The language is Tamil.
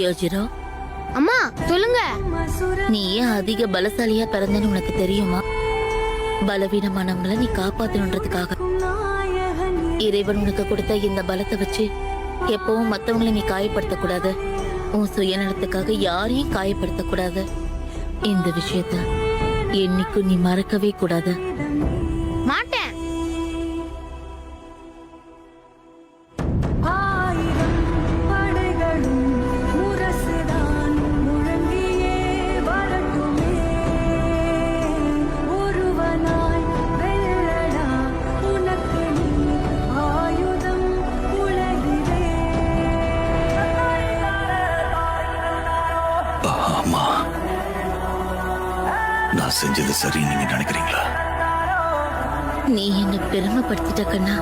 யோஜிரோ, அம்மா சொல்லுங்க. நீ ஏன் அதிக பலசாலியா பிறந்தன்னு உனக்கு தெரியுமா? பலவீனமானவங்களை நீ காப்பாத்தணுன்றதுக்காக. இறைவன் உனக்கு கொடுத்த இந்த பலத்தை வச்சு எப்பவும் மத்தவங்களை நீ காயப்படுத்த கூடாது. உன் சுயநலத்துக்காக யாரையும் காயப்படுத்த கூடாது. இந்த விஷயத்த என்னைக்கும் நீ மறக்கவே கூடாது. மாட்டேன். அம்மா, நான் செஞ்சது சரி நீங்க நினைக்கிறீங்களா? நீ என்ன பெருமைப்படுத்திட்ட கண்ணா.